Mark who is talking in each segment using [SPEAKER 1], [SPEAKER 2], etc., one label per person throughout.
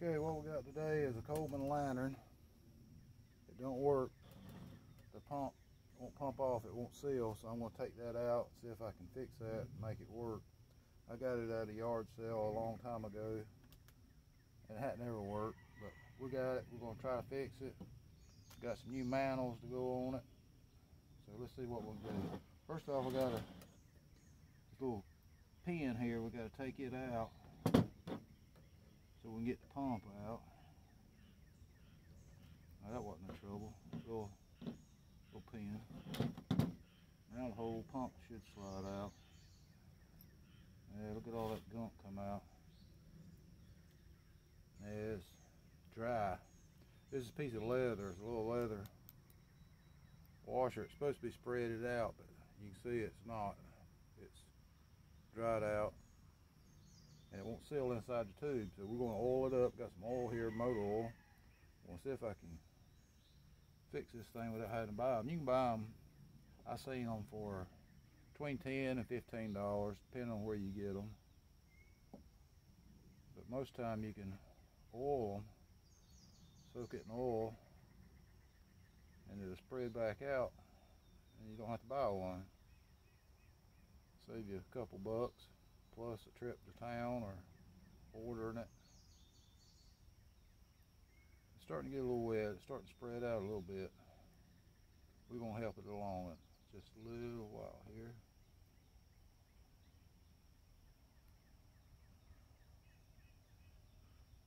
[SPEAKER 1] Okay, what we got today is a Coleman lantern. It don't work. The pump won't pump off, it won't seal, so I'm going to take that out, see if I can fix that and make it work. I got it at a yard sale a long time ago, and it hadn't ever worked, but we got it. We're going to try to fix it. Got some new mantles to go on it, so let's see what we'll do. First off, we got a little pin here. We got to take it out so we can get the pump out. Now, that wasn't no trouble. Little pin. Now the whole pump should slide out. Yeah, look at all that gunk come out. Yeah, it's dry. This is a piece of leather. It's a little leather washer. It's supposed to be spreaded out, but you can see it's not. It's dried out, and it won't seal inside the tube. So we're going to oil it up. Got some oil here, motor oil. I want to see if I can fix this thing without having to buy them. You can buy them. I seen them for between $10 and $15, depending on where you get them. But most time you can oil them, soak it in oil, and it'll spread back out, and you don't have to buy one. Save you a couple bucks, plus a trip to town or ordering it. It's starting to get a little wet. It's starting to spread out a little bit. We're going to help it along just a little while here.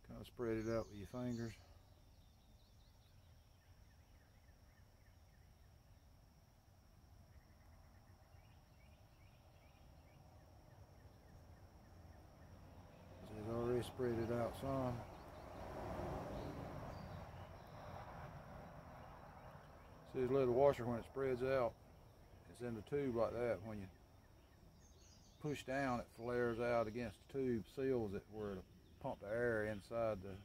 [SPEAKER 1] Kind of spread it out with your fingers. It's already spread it out some. See this little washer, when it spreads out, it's in the tube like that. When you push down, it flares out against the tube, seals it where to pump the air inside the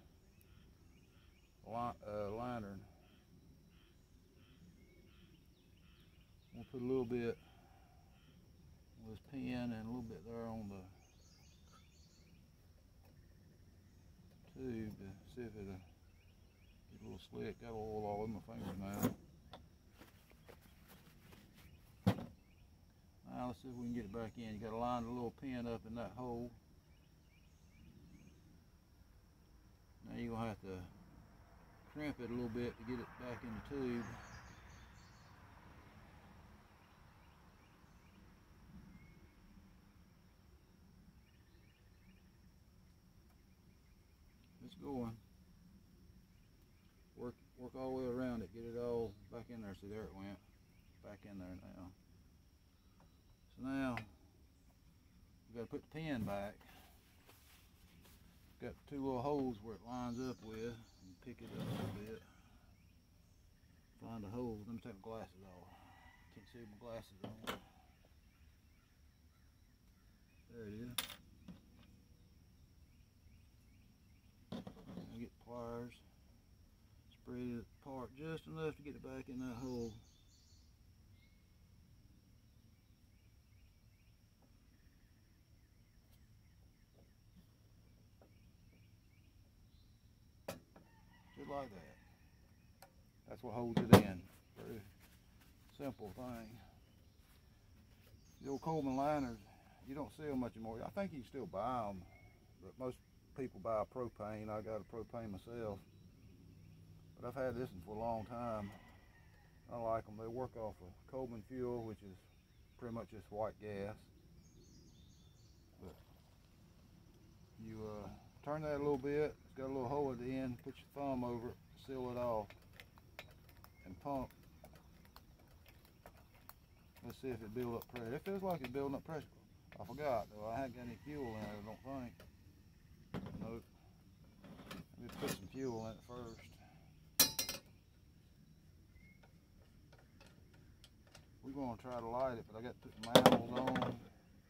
[SPEAKER 1] lantern. We'll put a little bit with this pin and a little bit there on the tube to see if it'll get a little slick. Got oil all in my fingers now. Now let's see if we can get it back in. You got to line the little pin up in that hole. Now you're going to have to crimp it a little bit to get it back in the tube. It's going. Work all the way around it. Get it all back in there. See, there it went. Back in there now. So now we got to put the pin back. Got two little holes where it lines up with, and pick it up a little bit. Find a hole. Let me take my glasses off. Can't see my glasses on. There it is. Now get pliers. Spread it apart just enough to get it back in that hole. Just like that. That's what holds it in. Very simple thing. The old Coleman liners, you don't see them much anymore. I think you can still buy them, but most people buy a propane. I got a propane myself, but I've had this one for a long time. I like them. They work off of Coleman fuel, which is pretty much just white gas. But you turn that a little bit. It's got a little hole at the end. Put your thumb over it, seal it off, and pump. Let's see if it builds up pressure. It feels like it's building up pressure. I forgot though. I haven't got any fuel in it, I don't think. Nope. Let me put some fuel in it first. We're going to try to light it, but I got to put the mantles on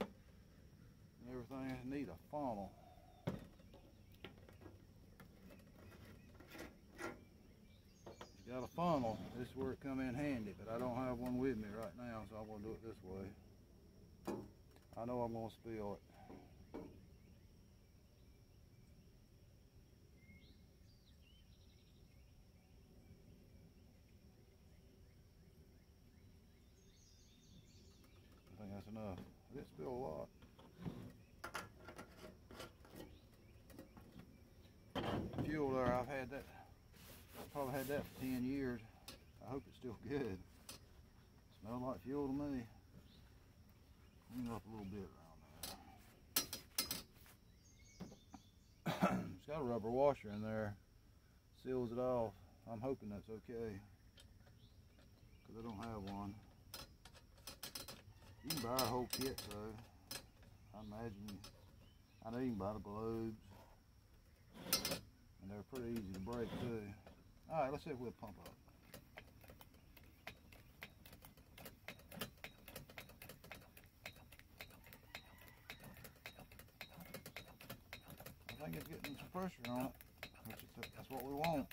[SPEAKER 1] and everything. I need a funnel. Got a funnel. This is where it come in handy, but I don't have one with me right now, so I'm going to do it this way. I know I'm going to spill it. enough. I didn't spill a lot. Fuel there, I've had that, probably had that for 10 years. I hope it's still good. Smells like fuel to me. Clean up a little bit around there. It's got a rubber washer in there. Seals it off. I'm hoping that's okay, because I don't have one. You can buy a whole kit though. I imagine, I know you can buy the globes, and they're pretty easy to break too. Alright, let's see if we'll pump up. I think it's getting some pressure on it, which is, that's what we want.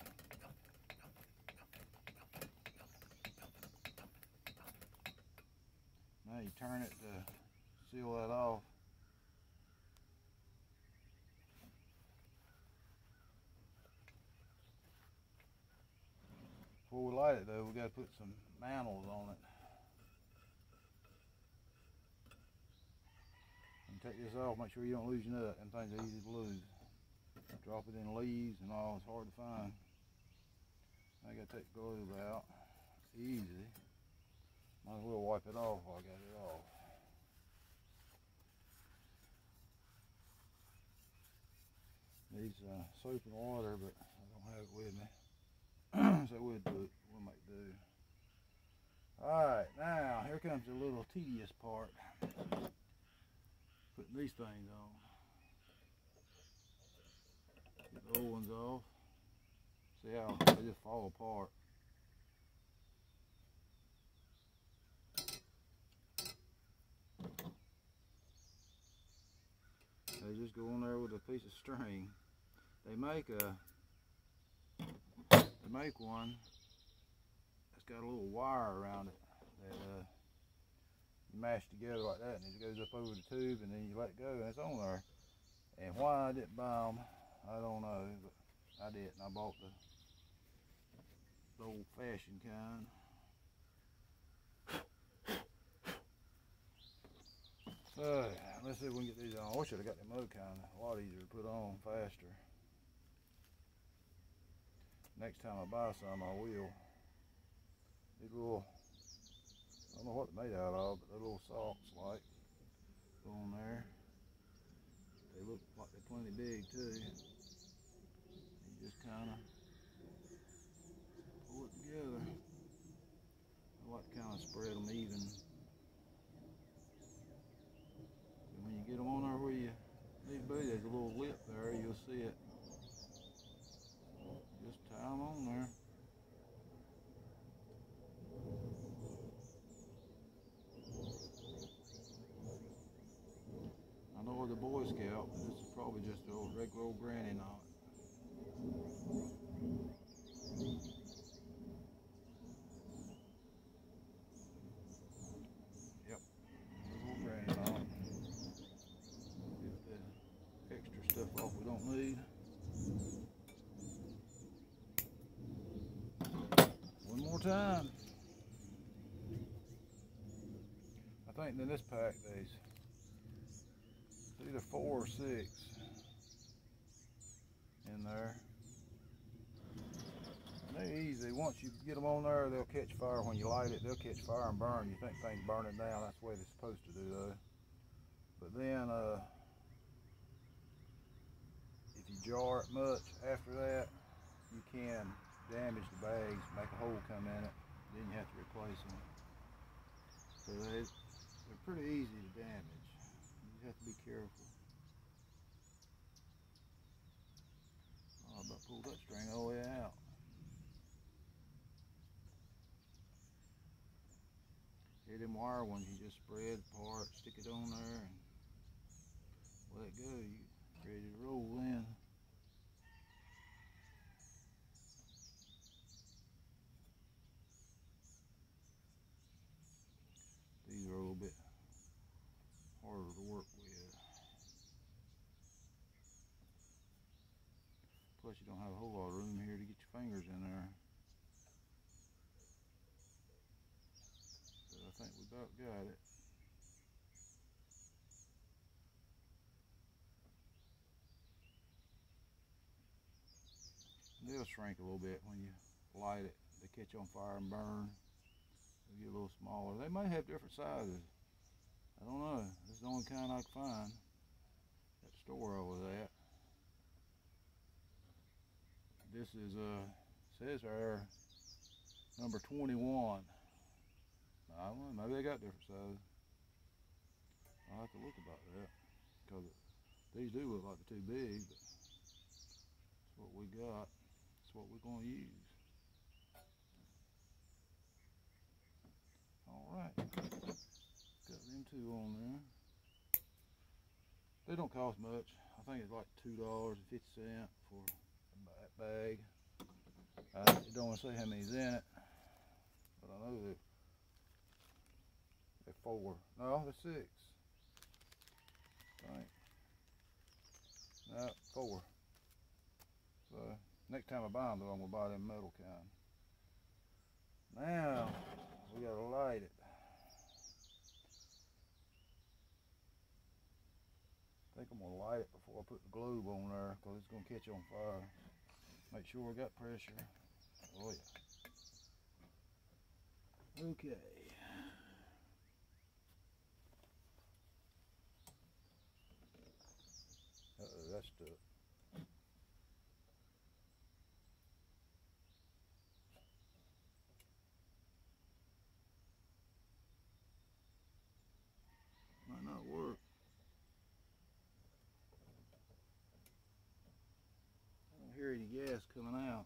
[SPEAKER 1] Now you turn it to seal that off. Before we light it though, we got to put some mantles on it. And take this off, make sure you don't lose your nut. Them things are easy to lose. Drop it in leaves and all, it's hard to find. I got to take the glove out. Easy. Might as well wipe it off while I got it off. Needs soap and water, but I don't have it with me. So we'll do it. We'll make do. Alright, now here comes the little tedious part. Putting these things on. Get the old ones off. See how they just fall apart. They just go on there with a piece of string. They make one that's got a little wire around it that you mash together like that, and it goes up over the tube, and then you let go, and it's on there. And why I didn't buy them, I don't know, but I did, and I bought the old-fashioned kind. So let's see if we can get these on. I wish I'd have got them other kind, a lot easier to put on, faster. Next time I buy some, I will. These little, I don't know what they're made out of, but they're little socks like, go on there. They look like they're plenty big too. You just kind of pull it together. I like to kind of spread them even. And when you get them on there where you need to be, there's a little lip there, you'll see it. Just tie them on there. I know it's a Boy Scout, but this is probably just an old regular old granny knot. Yep, old granny knot. Get the extra stuff off we don't need. One more time. I think in this pack there's either 4 or 6 in there. And they're easy. Once you get them on there, they'll catch fire. When you light it, they'll catch fire and burn. You think things burning down, that's the way they're supposed to do though. But then if you jar it much after that, you can damage the bags, make a hole come in it, then you have to replace them. So they're pretty easy to damage. You have to be careful. Oh, I about pulled that string all the way out. Here, them wire ones, you just spread apart, stick it on there, and let it go. You ready to roll in. These are a little bit harder to work with. Plus you don't have a whole lot of room here to get your fingers in there. But I think we about got it. they'll shrink a little bit when you light it. They catch on fire and burn. They get a little smaller. They may have different sizes. I don't know. This is the only kind I could find at the store I was at. This is says there number 21. I don't know, maybe they got different sizes. I'll have to look about that, because these do look like they're too big, but that's what we got. That's what we're going to use. Alright, got them two on there. They don't cost much. I think it's like $2.50 for that bag. I don't want to say how many's in it, but I know that they're 4. No, they're 6. Right. No, 4. So next time I buy them, though, I'm gonna buy them metal kind. Now we gotta light it. I think I'm gonna light it before I put the globe on there, because it's gonna catch on fire. Make sure we got pressure. Oh yeah. Okay. Uh-oh, that's stuck. Might not work. I don't hear any gas coming out.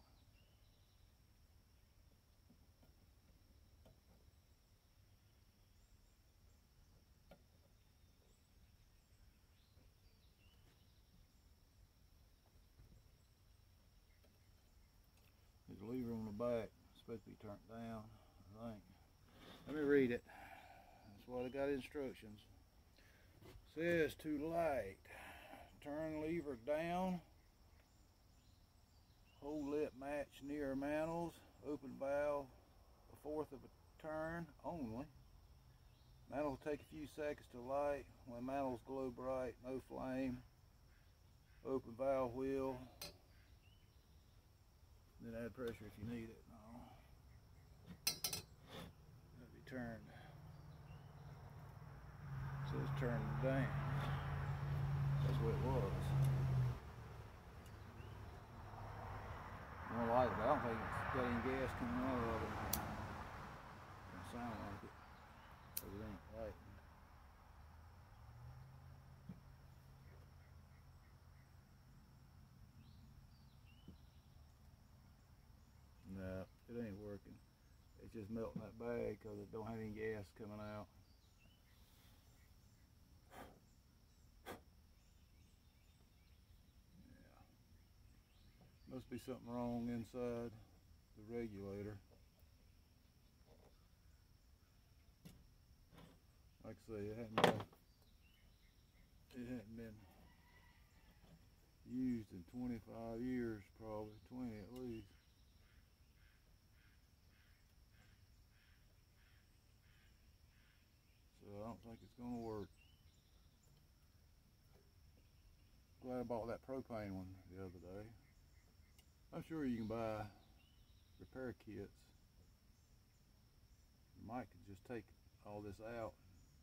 [SPEAKER 1] There's a lever on the back. It's supposed to be turned down, I think. Let me read it. That's what I got instructions. It says to light, turn lever down, hold lit match near mantles, open valve 1/4 of a turn only. Mantles take a few seconds to light. When mantles glow bright, no flame. Open valve wheel. Then add pressure if you need it. No. That'll be turned. It says turn down. That's what it was. I'm gonna light it, but I don't think it's got any gas coming out of it. Doesn't sound like it, because it ain't lighting. No, it ain't working. It's just melting that bag because it don't have any gas coming out. Yeah. Must be something wrong inside the regulator. Like I say, it hadn't been used in 25 years, probably 20 at least. So I don't think it's gonna work. Glad I bought that propane one the other day. I'm sure you can buy repair kits. Mike could just take all this out,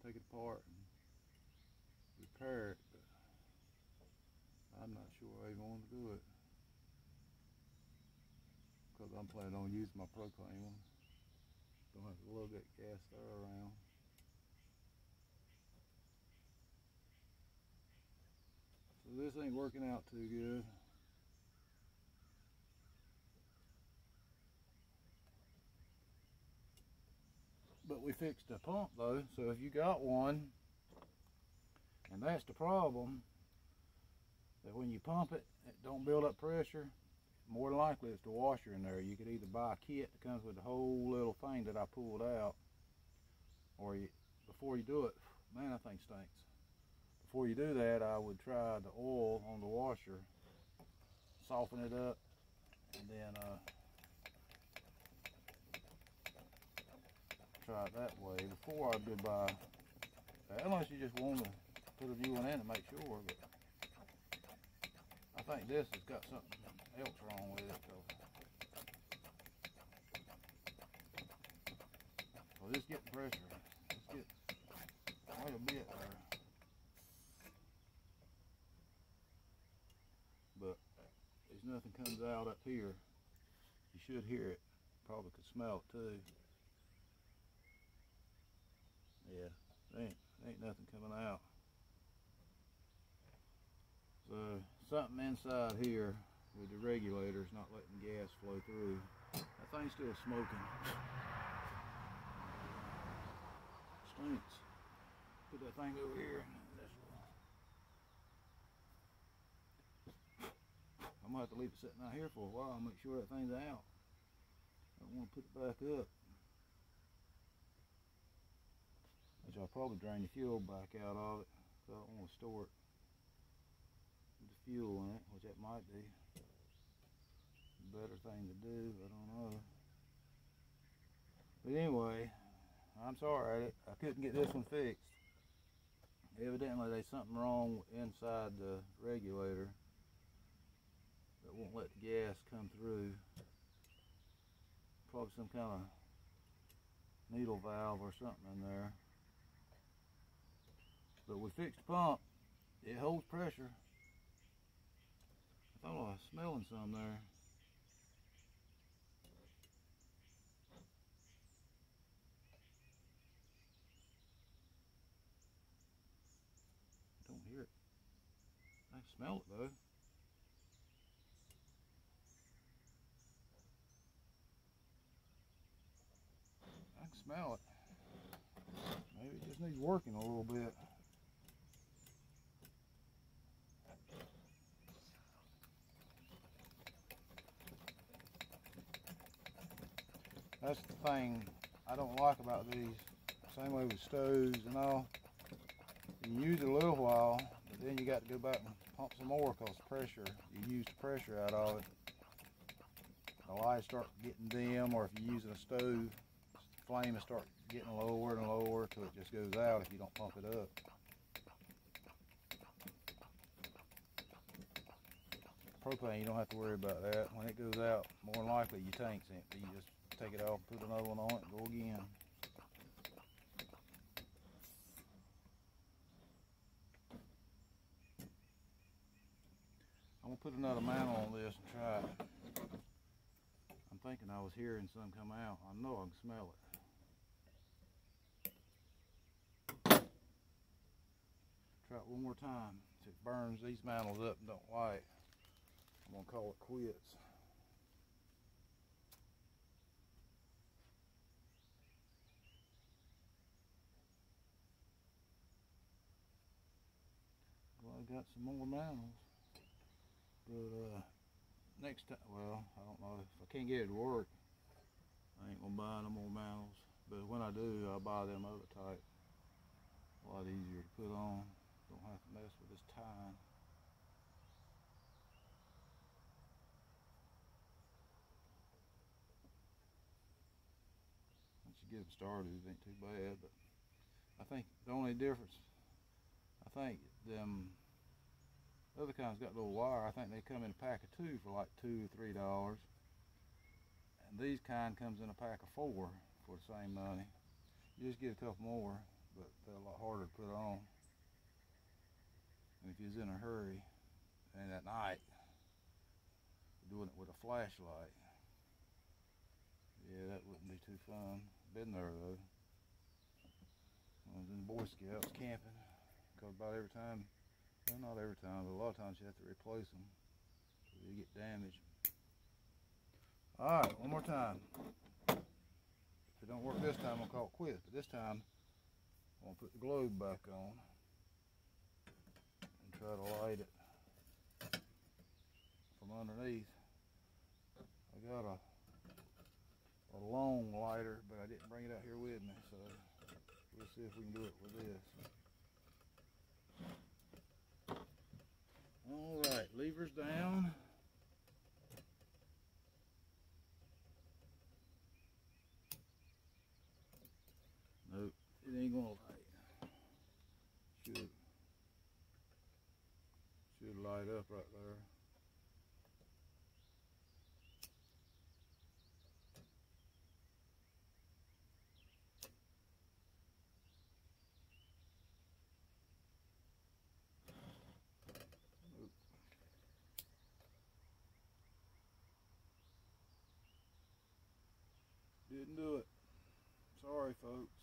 [SPEAKER 1] take it apart and repair it, but I'm not sure I even want to do it, because I'm planning on using my propane one. Don't have to lug that gas there around. So this ain't working out too good. But we fixed the pump though, so if you got one, and that's the problem, that when you pump it, it don't build up pressure, more than likely it's the washer in there. You could either buy a kit that comes with the whole little thing that I pulled out, or before you do it, man, that thing stinks. Before you do that, I would try the oil on the washer, soften it up, and then try it that way before I go buy that, unless you just want to put a new one in to make sure. But I think this has got something else wrong with it. So just getting pressure. Let's get quite a bit there. But there's nothing comes out up here. You should hear it. Probably could smell it too. Yeah, ain't nothing coming out. So something inside here with the regulator is not letting gas flow through. That thing's still smoking. Stinks. Put that thing over here. I'm gonna have to leave it sitting out here for a while and make sure that thing's out. I don't want to put it back up. Which I'll probably drain the fuel back out of it, so I don't want to store it with the fuel in it, which that might be a better thing to do. I don't know. But anyway, I'm sorry I couldn't get this one fixed. Evidently there's something wrong inside the regulator that won't let the gas come through. Probably some kind of needle valve or something in there. But we fixed the pump. It holds pressure. I thought I was smelling some there. I don't hear it. I can smell it though. I can smell it. Maybe it just needs working a little bit. That's the thing I don't like about these. Same way with stoves and all. You can use it a little while, but then you got to go back and pump some more because pressure, you use the pressure out of it. The lights start getting dim, or if you're using a stove, the flame will start getting lower and lower till it just goes out if you don't pump it up. Propane, you don't have to worry about that. When it goes out, more than likely your tank's empty. You just take it off, put another one on it, and go again. I'm gonna put another mantle on this and try it. I'm thinking I was hearing some come out. I know I can smell it. Try it one more time. If it burns these mantles up and don't light, I'm gonna call it quits. Well, I got some more mantles, but next time, well, I don't know if I can't get it to work. I ain't gonna buy no more mantles, but when I do, I'll buy them other type. A lot easier to put on. Don't have to mess with this tying. Once you get them started, it ain't too bad. But I think the only difference, I think them other kinds got little wire. I think they come in a pack of 2 for like $2 or $3, and these kind comes in a pack of 4 for the same money. You just get a couple more, but they're a lot harder to put on. And if you're in a hurry and at night, doing it with a flashlight, yeah, that wouldn't be too fun. Been there though. I was in Boy Scouts camping, because about every time, well, not every time, but a lot of times you have to replace them because they get damaged. All right, one more time. If it don't work this time, I'll call it quits. But this time, I'm gonna put the globe back on and try to light it from underneath. I got a long lighter, but I didn't bring it out here with me, so we'll see if we can do it with this. All right, levers down. Nope, it ain't gonna light. Should light up right there. Didn't do it. Sorry, folks.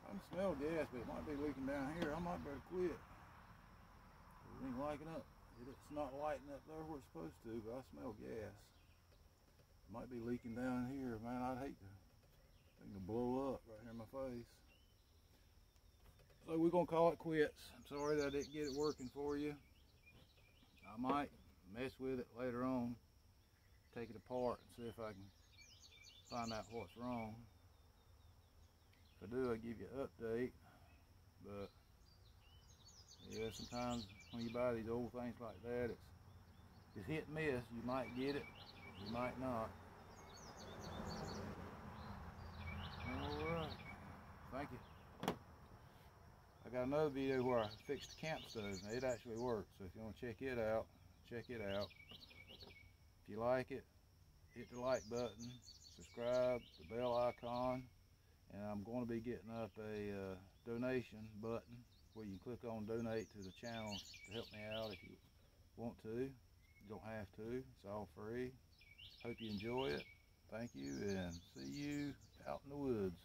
[SPEAKER 1] I can smell gas, but it might be leaking down here. I might better quit. It ain't lighting up. It's not lighting up there where it's supposed to, but I smell gas. It might be leaking down here. Man, I'd hate to blow up right here in my face. So we're gonna call it quits. I'm sorry that I didn't get it working for you. I might mess with it later on, take it apart and see if I can find out what's wrong. If I do, I'll give you an update. But yeah, sometimes when you buy these old things like that, it's hit and miss. You might get it, you might not. Alright, thank you. I got another video where I fixed the camp stove. Now, it actually works, so if you want to check it out, check it out. If you like it, hit the like button, subscribe, the bell icon, and I'm going to be getting up a donation button where you can click on donate to the channel to help me out if you want to. You don't have to, it's all free. Hope you enjoy it. Thank you, and see you out in the woods.